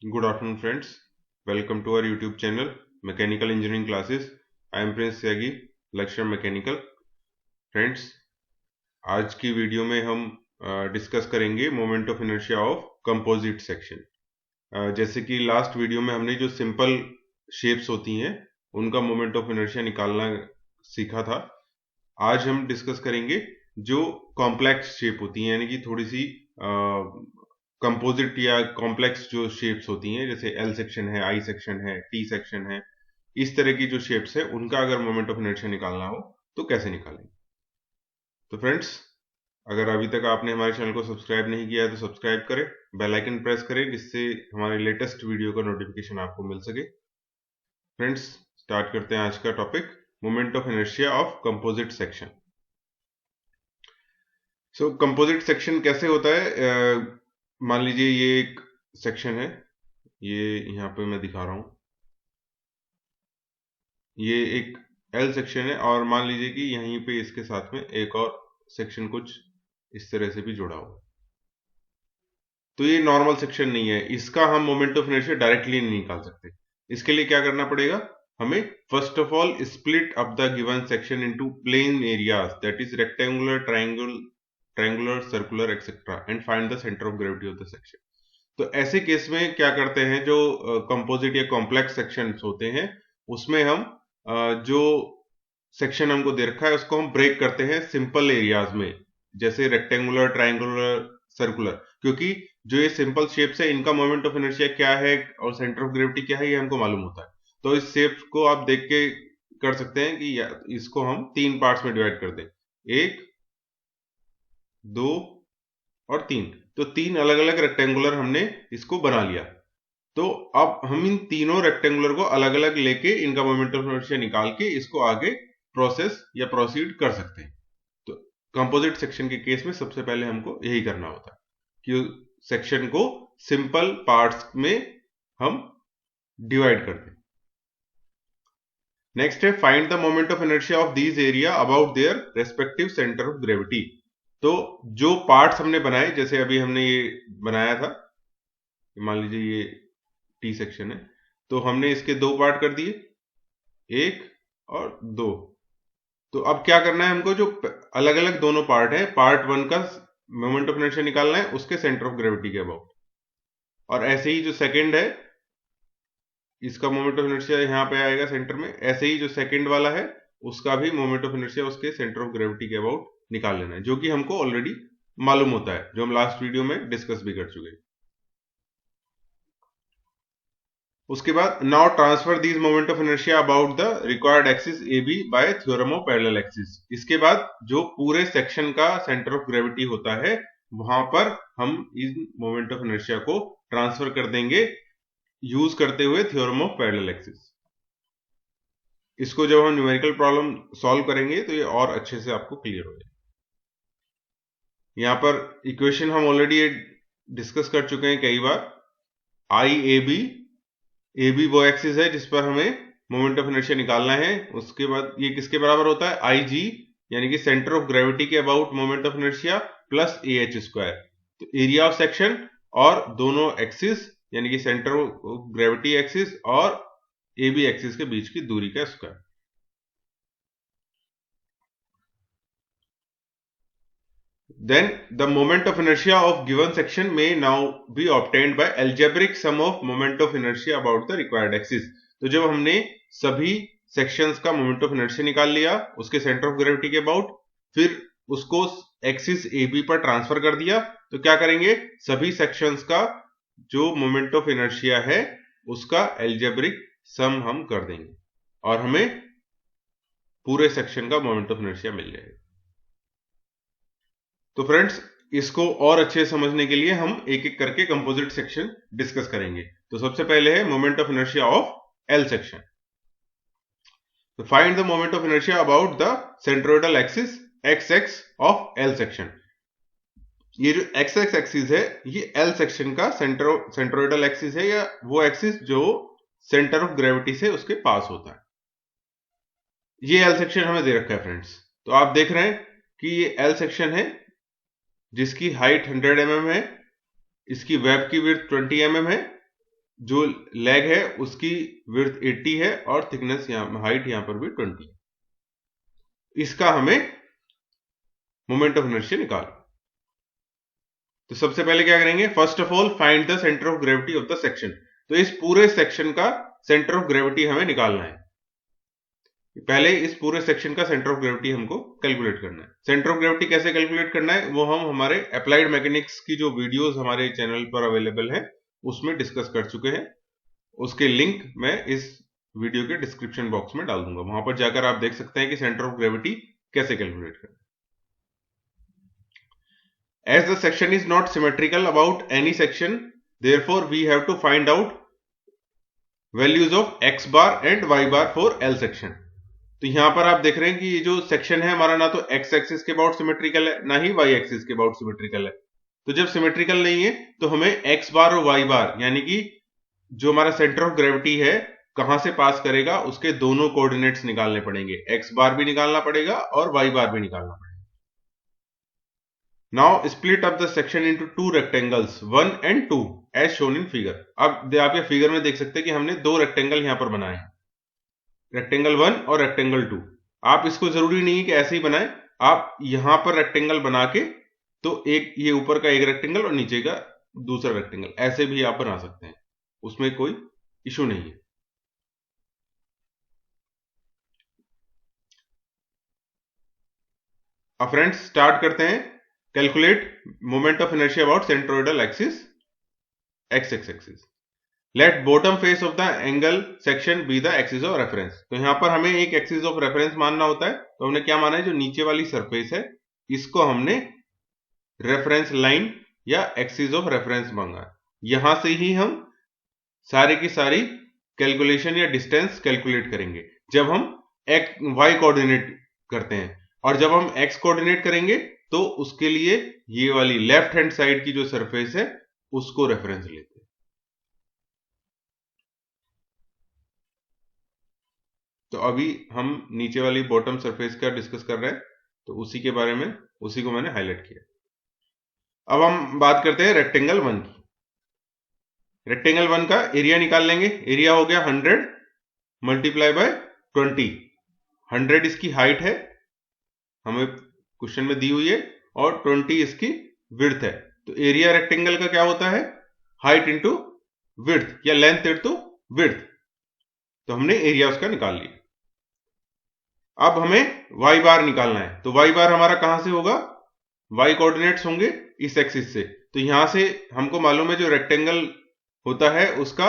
Good afternoon, friends. Welcome to our YouTube channel, Mechanical Engineering Classes. I am Prince Tyagi, lecturer Mechanical. Friends, आज की video में हम discuss करेंगे moment of inertia of composite section. जैसे कि last video में हमने जो सिंपल शेप्स होती हैं उनका मोमेंट ऑफ इनर्शिया निकालना सीखा था। आज हम डिस्कस करेंगे जो कॉम्प्लेक्स शेप होती हैं, यानी कि थोड़ी सी कंपोजिट या कॉम्प्लेक्स जो शेप्स होती हैं, जैसे एल सेक्शन है, आई सेक्शन है, टी सेक्शन है, इस तरह की जो शेप्स है उनका अगर मोमेंट ऑफ इनर्शिया निकालना हो तो कैसे निकालें। तो फ्रेंड्स, अगर अभी तक आपने हमारे चैनल को सब्सक्राइब नहीं किया है तो सब्सक्राइब करें, बेल आइकन प्रेस करें जिससे हमारे लेटेस्ट वीडियो का नोटिफिकेशन आपको मिल सके। फ्रेंड्स, स्टार्ट करते हैं आज का topic, moment of inertia of composite section. So composite section कैसे होता है? मान लीजिए ये एक सेक्शन है, ये यहाँ पे मैं दिखा रहा हूं, ये एक एल सेक्शन है और मान लीजिए कि यहीं पे इसके साथ में एक और सेक्शन कुछ इस तरह से भी जुड़ा हुआ है। तो ये नॉर्मल सेक्शन नहीं है, इसका हम मोमेंट ऑफ इनर्शिया डायरेक्टली नहीं निकाल सकते। इसके लिए क्या करना पड़ेगा, हमें first of all split up the given section into plain areas, that is rectangular, triangular, circular etcetera, and find the centre of gravity of the section. तो ऐसे केस में क्या करते हैं, जो कंपोजिट या कॉम्प्लेक्स सेक्शंस होते हैं उसमें हम जो सेक्शन हमको दे रखा है उसको हम ब्रेक करते हैं सिंपल एरियाज में, जैसे रेक्टेंगुलर, ट्रायंगुलर, सर्कुलर, क्योंकि जो ये सिंपल शेप्स है इनका मोमेंट ऑफ इनर्शिया क्या है और सेंटर ऑफ ग्रेविटी क्या है ये हमको मालूम होता है। तो इस शेप को आप देख के कर सकते हैं कि इसको हम 3 पार्ट्स में डिवाइड कर दें, 1, 2 और 3। तो 3 अलग अलग रेक्टेंगुलर हमने इसको बना लिया। तो अब हम इन तीनों रेक्टेंगुलर को अलग अलग लेके इनका मोमेंट ऑफ इनर्शिया निकाल के इसको आगे प्रोसेस या प्रोसीड कर सकते हैं। तो कंपोजिट सेक्शन के केस में सबसे पहले हमको यही करना होता है कि सेक्शन को सिंपल पार्ट्स में हम डिवाइड कर दें। नेक्स्ट है find the moment of inertia of these area about their respective centre of gravity. तो जो पार्ट्स हमने बनाए, जैसे अभी हमने ये बनाया था, मान लीजिए ये टी सेक्शन है, तो हमने इसके 2 पार्ट कर दिए, 1 और 2। तो अब क्या करना है हमको, जो अलग अलग दोनों पार्ट है, पार्ट 1 का मोमेंट ऑफ इनर्शिया निकालना है उसके सेंटर ऑफ ग्रेविटी के अबाउट, और ऐसे ही जो सेकंड है इसका मोमेंट ऑफ इनर्शिया यहाँ पे आएगा सेंटर में, ऐसे ही जो सेकंड वाला है उसका भी मोमेंट ऑफ इनर्शिया उसके सेंटर ऑफ ग्रेविटी के अबाउट निकाल लेना है, जो कि हमको ऑलरेडी मालूम होता है, जो हम लास्ट वीडियो में डिस्कस भी कर चुके हैं। उसके बाद now transfer these moment of inertia about the required axis A B by theorem of parallel axis. इसके बाद जो पूरे सेक्शन का सेंटर ऑफ ग्रेविटी होता है वहां पर हम इस मोमेंट ऑफ इनर्शिया को ट्रांसफर कर देंगे यूज करते हुए थ्योरम ऑफ पैरेलल एक्सिस। इसको जब हम न्यूमेरिकल प्रॉब्लम सॉल्व करेंगे तो ये और अच्छे से आपको क्लियर हो जाएगा। यहां पर इक्वेशन हम ऑलरेडी डिस्कस कर चुके हैं कई बार। आई ए बी वो एक्सिस है जिस पर हमें मोमेंट ऑफ इनर्शिया निकालना है। उसके बाद ये किसके बराबर होता है, आई जी, यानी कि सेंटर ऑफ ग्रेविटी के about moment of inertia plus A H square. तो एरिया ऑफ सेक्शन और दोनों एक्सिस यानी कि सेंटर ऑफ ग्रेविटी एक्सिस और ए बी एक्सिस के बीच की दूरी का square. Then the moment of inertia of given section may now be obtained by algebraic sum of moment of inertia about the required axis। तो जब हमने सभी sections का moment of inertia निकाल लिया उसके center of gravity के about, फिर उसको एक्सिस ए बी पर ट्रांसफर कर दिया, तो क्या करेंगे, सभी sections का जो moment of inertia है उसका algebraic sum हम कर देंगे और हमें पूरे सेक्शन का मोमेंट ऑफ इनर्शिया मिल जाएगा। तो फ्रेंड्स, इसको और अच्छे समझने के लिए हम एक एक करके कंपोजिट सेक्शन डिस्कस करेंगे। तो सबसे पहले है moment of inertia of L section. तो find the moment of inertia about the centroidal axis X X of L section. ये जो एक्स एक्स एक्सिस है ये एल सेक्शन का सेंट्रोइडल एक्सिस है, या वो एक्सिस जो सेंटर ऑफ ग्रेविटी से उसके पास होता है। ये एल सेक्शन हमें दे रखा है फ्रेंड्स। तो आप देख रहे हैं कि ये एल सेक्शन है जिसकी हाइट 100 mm है, इसकी वेब की विड्थ 20 mm है जो लेग है उसकी विड्थ 80 है और थिकनेस हाइट यहां पर भी 20 है। इसका हमें मोमेंट ऑफ इनर्शिया निकाल। तो सबसे पहले क्या करेंगे, first of all find the centre of gravity of the section. तो इस पूरे सेक्शन का सेंटर ऑफ ग्रेविटी हमें निकालना है। पहले इस पूरे सेक्शन का सेंटर ऑफ ग्रेविटी हमको कैलकुलेट करना है। सेंटर ऑफ ग्रेविटी कैसे कैलकुलेट करना है वो हम हमारे अप्लाइड मैकेनिक्स की जो वीडियोस हमारे चैनल पर अवेलेबल है उसमें डिस्कस कर चुके हैं। उसके लिंक मैं इस वीडियो के डिस्क्रिप्शन बॉक्स में डाल दूंगा, वहां पर जाकर आप देख सकते हैं कि सेंटर ऑफ ग्रेविटी कैसे कैलकुलेट करना है। As the section is not symmetrical about any section, therefore we have to find out values of x bar and y bar for L section. तो यहां पर आप देख रहे हैं कि ये जो सेक्शन है हमारा ना तो x एक्सिस के अबाउट सिमेट्रिकल है ना ही y एक्सिस के अबाउट सिमेट्रिकल है। तो जब सिमेट्रिकल नहीं है तो हमें x बार और y बार यानी कि जो हमारा सेंटर ऑफ ग्रेविटी है कहां से पास करेगा उसके दोनों कोऑर्डिनेट्स निकालने पड़ेंगे। x बार भी निकालना पड़ेगा और y बार भी निकालना पड़ेगा। Now split up the section into two rectangles 1 and 2 as shown in figure. अब आप ये फिगर में देख सकते हैं कि हमने दो रेक्टेंगल यहां पर बनाए हैं, रेक्टेंगल 1 और रेक्टेंगल 2। आप इसको जरूरी नहीं है कि ऐसे ही बनाएं, आप यहां पर रेक्टेंगल बना के तो एक ये ऊपर का एक रेक्टेंगल और नीचे का दूसरा रेक्टेंगल ऐसे भी आप बना सकते हैं, उसमें कोई इशू नहीं है। अब फ्रेंड्स स्टार्ट करते हैं। Calculate moment of inertia about centroidal axis x axis. Let bottom face of the angle section be the axis of reference. तो यहां पर हमें एक axis of reference मानना होता है। तो हमने क्या माना है, जो नीचे वाली सरफेस है इसको हमने रेफरेंस लाइन या एक्सिस ऑफ रेफरेंस मांगा। यहां से ही हम सारी की सारी कैलकुलेशन या डिस्टेंस कैलकुलेट करेंगे जब हम y कोऑर्डिनेट करते हैं, और जब हम x कोऑर्डिनेट करेंगे तो उसके लिए ये वाली लेफ्ट हैंड साइड की जो सरफेस है उसको रेफरेंस लेते हैं। तो अभी हम नीचे वाली बॉटम सरफेस का डिस्कस कर रहे हैं, तो उसी के बारे में उसी को मैंने हाईलाइट किया। अब हम बात करते हैं रेक्टेंगल 1 की। रेक्टेंगल 1 का एरिया निकाल लेंगे। एरिया हो गया 100 मल्टीप्लाई बाय 20। 100 इसकी हाइट है, हमें क्वेश्चन में दी हुई है, और 20 इसकी विड्थ है। तो एरिया रेक्टेंगल का क्या होता है, हाइट इंटू विड्थ या लेंथ इंटू विड्थ। तो हमने एरिया उसका निकाल लिया। अब हमें y बार निकालना है। तो y बार हमारा कहां से होगा, y कोऑर्डिनेट्स होंगे इस एक्सिस से। तो यहां से हमको मालूम है जो रेक्टेंगल होता है उसका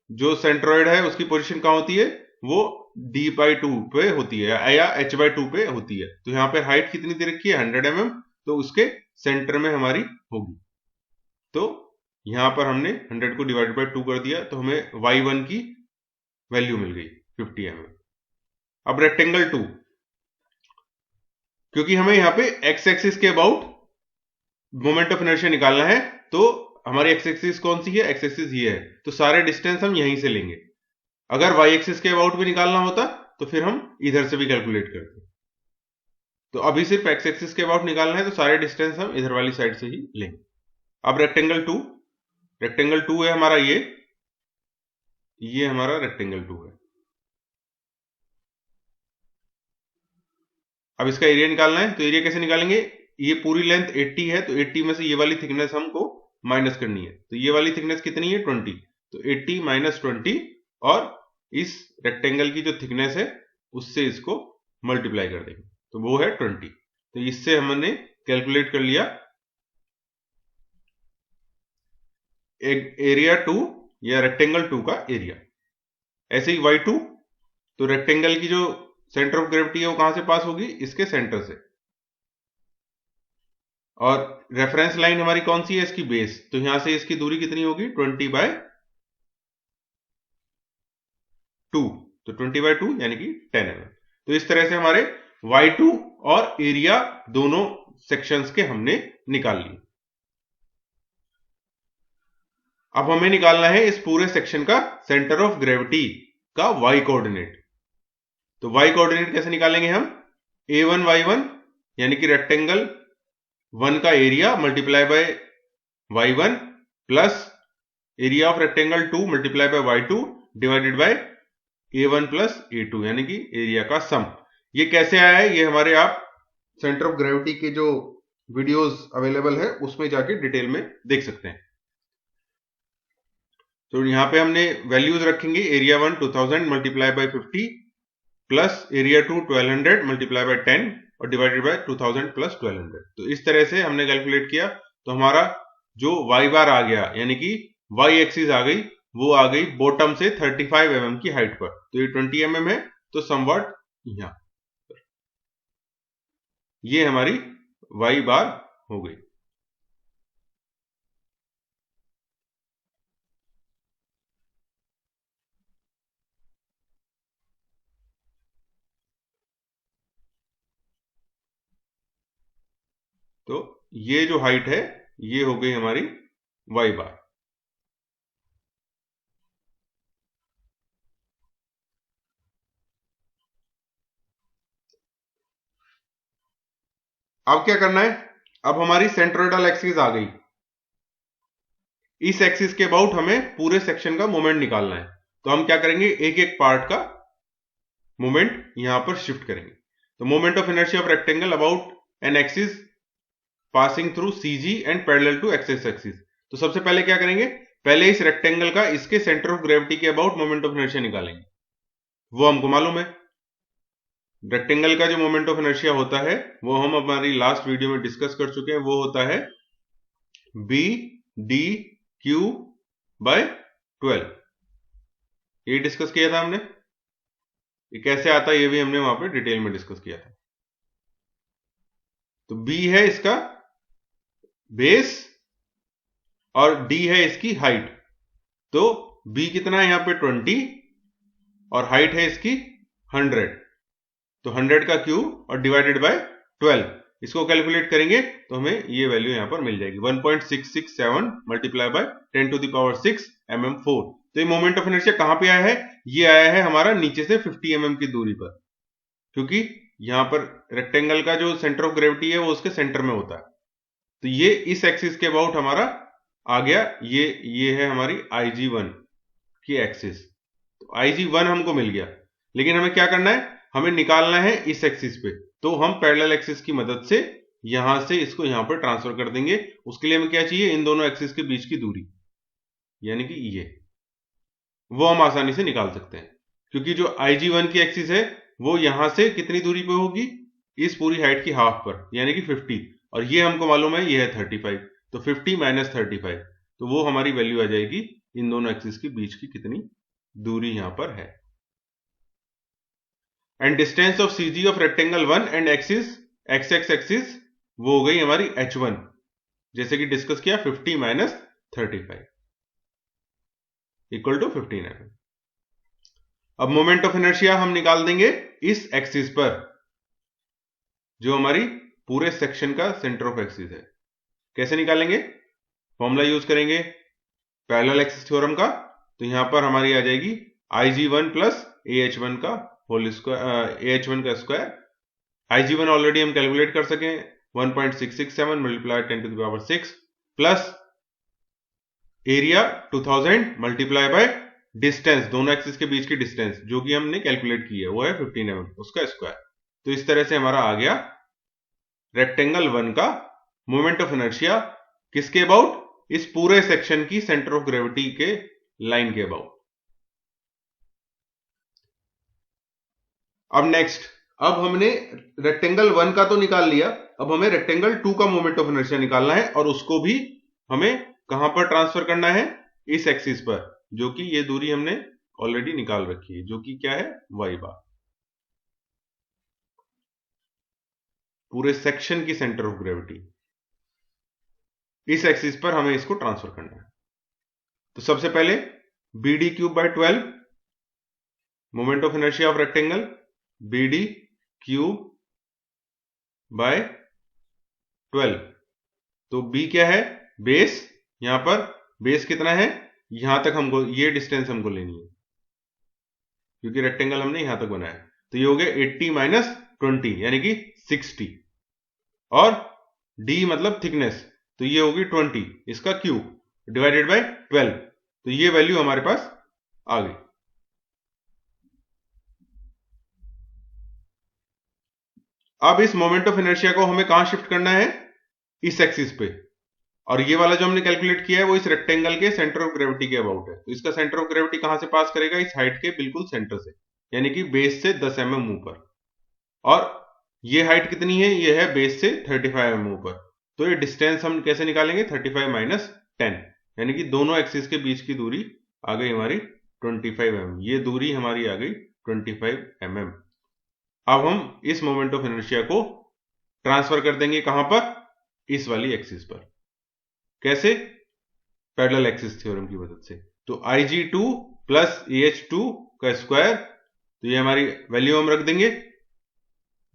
जो सेंट्रोइड है उसकी पोजीशन कहां होती है, वो d/2 पे होती है या h/2 पे होती है। तो यहां पे हाइट कितनी दे रखी है, 100 mm, तो उसके सेंटर में हमारी होगी। तो यहां पर हमने 100 को डिवाइड बाय 2 कर दिया, तो हमें y1 की वैल्यू मिल गई 50 mm। अब रेक्टेंगल 2, क्योंकि हमें यहां पे x एक्सिस के अबाउट मोमेंट ऑफ इनर्शिया निकालना है, तो हमारी x एक्सिस कौन सी है, x एक्सिस ये है, तो सारे डिस्टेंस हम यहीं से लेंगे। अगर y एक्सिस के अबाउट भी निकालना होता तो फिर हम इधर से भी कैलकुलेट करते। तो अभी सिर्फ x एक्सिस के अबाउट निकालना है, तो सारे डिस्टेंस हम इधर वाली साइड से ही लेंगे। अब रेक्टेंगल 2, रेक्टेंगल 2 है हमारा ये हमारा रेक्टेंगल 2 है। अब इसका एरिया निकालना है, तो एरिया कैसे निकालेंगे, ये पूरी लेंथ 80 है, तो 80 में से ये वाली थिकनेस हमको माइनस करनी है। तो ये वाली थिकनेस कितनी है, 20। तो 80 माइनस 20, और इस रेक्टेंगल की जो थिकनेस है उससे इसको मल्टीप्लाई कर देंगे, तो वो है 20। तो इससे हमने कैलकुलेट कर लिया एरिया 2 या रेक्टेंगल 2 का एरिया। ऐसे ही y2, तो रेक्टेंगल की जो सेंटर ऑफ ग्रेविटी है वो कहां से पास होगी, इसके सेंटर से। और रेफरेंस लाइन हमारी कौन सी है, इसकी बेस। तो यहां से इसकी दूरी कितनी होगी, 20/2। तो 20/2 यानी कि 10 mm। तो इस तरह से हमारे y2 और एरिया दोनों सेक्शंस के हमने निकाल लिए। अब हमें निकालना है इस पूरे सेक्शन का सेंटर ऑफ ग्रेविटी का y कोऑर्डिनेट। तो y कोऑर्डिनेट कैसे निकालेंगे हम, a1 y1 यानी कि रेक्टेंगल 1 का area multiply by y1 plus area of rectangle 2 multiply by y2 divided by a1 plus a2, यानी कि एरिया का सम। ये कैसे आया है, ये हमारे आप सेंटर ऑफ ग्रेविटी के जो वीडियोस अवेलेबल है उसमें जाके डिटेल में देख सकते हैं। तो यहां पे हमने वैल्यूज रखेंगे, area 1 2000 multiply bye 50 plus area 2 1200 multiply by 10 और डिवाइडेड बाय 2000 प्लस 1200। तो इस तरह से हमने कैलकुलेट किया, तो हमारा जो y बार आ गया, यानी कि y एक्सिस आ गई, वो आ गई बॉटम से 35 mm की हाइट पर। तो ये 20 mm है, तो समवट यहां ये हमारी y बार हो गई। तो ये जो हाइट है ये हो गई हमारी y बार। अब क्या करना है, अब हमारी सेंट्रोइडल एक्सिस आ गई, इस एक्सिस के अबाउट हमें पूरे सेक्शन का मोमेंट निकालना है। तो हम क्या करेंगे, एक एक पार्ट का मोमेंट यहां पर शिफ्ट करेंगे। तो moment of inertia of rectangle about an axis passing through CG and parallel to X axis. तो सबसे पहले क्या करेंगे, पहले इस रेक्टेंगल का इसके सेंटर ऑफ ग्रेविटी के अबाउट मोमेंट ऑफ इनर्शिया निकालेंगे। वो हमको मालूम है, रेक्टेंगल का जो मोमेंट ऑफ इनर्शिया होता है वो हम हमारी लास्ट वीडियो में डिस्कस कर चुके हैं। वो होता है BDQ बाय 12। ये डिस्कस किया था हमने, ये कैसे आता है ये भी हमने वहां पे डिटेल में डिस्कस किया था। तो B है इसका बेस और D है इसकी हाइट। तो B कितना है यहां पे 20 और हाइट है इसकी 100। तो 100 का क्यूब और डिवाइडेड बाय 12, इसको कैलकुलेट करेंगे तो हमें ये वैल्यू यहां पर मिल जाएगी 1.667 multiply by 10 to the power 6 mm4। तो ये मोमेंट ऑफ इनर्शिया कहां पे आया है, ये आया है हमारा नीचे से 50 mm की दूरी पर, क्योंकि यहां पर रेक्टेंगल का जो सेंटर ऑफ ग्रेविटी है वो उसके सेंटर में होता है। तो ये इस एक्सिस के अबाउट हमारा आ गया, ये है हमारी IG1 की एक्सिस। तो IG1 हमको मिल गया, लेकिन हमें क्या करना है, हमें निकालना है इस एक्सिस पे। तो हम पैरेलल एक्सिस की मदद से यहां से इसको यहां पर ट्रांसफर कर देंगे। उसके लिए हमें क्या चाहिए, इन दोनों एक्सिस के बीच की दूरी, यानी कि ये वो हम आसानी से निकाल सकते हैं, क्योंकि जो IG1 की एक्सिस है वो यहां से कितनी दूरी पे होगी, इस पूरी हाइट की हाफ पर, यानी कि 50, और ये हमको मालूम है ये है 35। तो 50 माइनस 35, तो वो हमारी वैल्यू आ जाएगी इन दोनों एक्सिस के बीच की कितनी दूरी यहां पर है। And distance of CG of rectangle 1 and axis XX axis वो हो गई हमारी H1, जैसे कि डिस्कस किया 50 माइनस 35 इक्वल टू 15 mm। अब मोमेंट ऑफ इनर्शिया हम निकाल देंगे इस एक्सिस पर, जो हमारी पूरे सेक्शन का सेंटर ऑफ एक्सिस है। कैसे निकालेंगे, फॉर्मूला यूज करेंगे पैरेलल एक्सिस थ्योरम का। तो यहां पर हमारी आ जाएगी IG1 प्लस AH1 का होल स्क्वायर, AH1 का स्क्वायर। IG1 ऑलरेडी हम कैलकुलेट कर सके 1.667 multiply 10 to the power 6 plus area 2000 multiply by distance, दोनों एक्सिस के बीच की डिस्टेंस जो कि हमने कैलकुलेट की है वो है 15 mm, उसका स्क्वायर। तो इस तरह से हमारा आ गया रेक्टेंगल 1 का मोमेंट ऑफ इनर्शिया किसके अबाउट, इस पूरे सेक्शन की सेंटर ऑफ ग्रेविटी के लाइन के अबाउट। अब नेक्स्ट, अब हमने रेक्टेंगल 1 का तो निकाल लिया, अब हमें रेक्टेंगल 2 का मोमेंट ऑफ इनर्शिया निकालना है, और उसको भी हमें कहां पर ट्रांसफर करना है, इस एक्सिस पर, जो कि ये दूरी हमने ऑलरेडी निकाल रखी है, जो कि क्या है y बार। पूरे सेक्शन की सेंटर ऑफ ग्रेविटी इस एक्सिस पर हमें इसको ट्रांसफर करना है। तो सबसे पहले BD³ by 12 moment of inertia of rectangle, BD³ by 12। तो B क्या है, बेस, यहां पर बेस कितना है, यहां तक हमको ये डिस्टेंस हमको लेनी है, क्योंकि रेक्टेंगल हमने यहां तक बनाया। तो ये हो गया 80 माइनस 20 यानी कि 60, और D मतलब थिकनेस, तो ये होगी 20 इसका क्यूब डिवाइडेड बाय 12। तो ये वैल्यू हमारे पास आ गई। अब इस मोमेंट ऑफ इनर्शिया को हमें कहां शिफ्ट करना है? इस एक्सिस पे। और ये वाला जो हमने कैलकुलेट किया है वो इस रेक्टेंगल के सेंटर ऑफ ग्रेविटी के अबाउट है। तो इसका सेंटर ऑफ ग्रेविटी कहां से पास करेगा? इस हाइट के बिल्कुल सेंटर से, यानी कि बेस से 10 mm ऊपर। और ये हाइट कितनी है? ये है बेस से 35 mm ऊपर। तो ये डिस्टेंस हम कैसे निकालेंगे? 35 माइनस 10, यानी कि दोनों एक्सिस के बीच की दूरी आ गई हमारी 25 mm। ये दूरी हमारी आ गई 25 mm। अब हम इस मोमेंट ऑफ इनर्शिया को ट्रांसफर कर देंगे कहां पर? इस वाली एक्सिस पर। कैसे? पैरेलल एक्सिस थ्योरम की मदद से। तो Ig2 प्लस EH2 का स्क्वायर, तो ये हमारी वैल्यू हम रख देंगे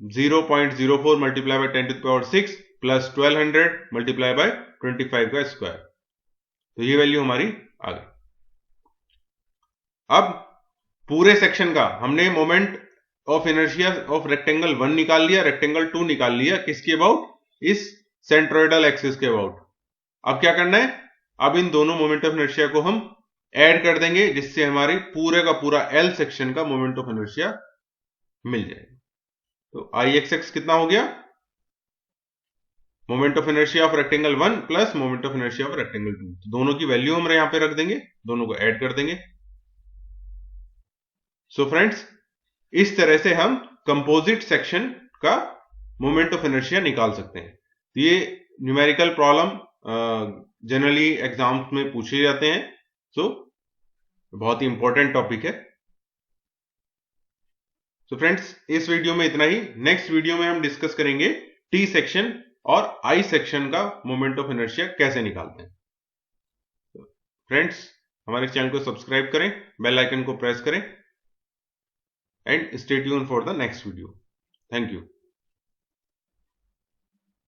0.04 multiply by 10 to the power 6 plus 1200 multiply by 25 का स्क्वायर। तो ये वैल्यू हमारी आ गई। अब पूरे सेक्शन का हमने moment of inertia of rectangle 1 निकाल लिया, रेक्टेंगल 2 निकाल लिया। किसके अबाउट? इस सेंट्रोइडल एक्सिस के अबाउट। अब क्या करना है? अब इन दोनों मोमेंट ऑफ इनर्शिया को हम ऐड कर देंगे, जिससे हमारी पूरे का पूरा एल सेक्शन का मोमेंट ऑफ इनर्शिया मिल जाएगा। तो Ixx कितना हो गया? Moment of inertia of rectangle 1 plus moment of inertia of rectangle 2। तो दोनों की वैल्यू हम यहां पे रख देंगे, दोनों को ऐड कर देंगे। सो फ्रेंड्स, इस तरह से हम कंपोजिट सेक्शन का मोमेंट ऑफ इनर्शिया निकाल सकते हैं। तो ये न्यूमेरिकल प्रॉब्लम जनरली एग्जाम्स में पूछे जाते हैं। सो बहुत ही इंपॉर्टेंट टॉपिक है। सो फ्रेंड्स, इस वीडियो में इतना ही। नेक्स्ट वीडियो में हम डिस्कस करेंगे टी सेक्शन और आई सेक्शन का मोमेंट ऑफ इनर्शिया कैसे निकालते हैं। फ्रेंड्स, हमारे चैनल को सब्सक्राइब करें, बेल आइकन को प्रेस करें, and stay tune for the next video. Thank you.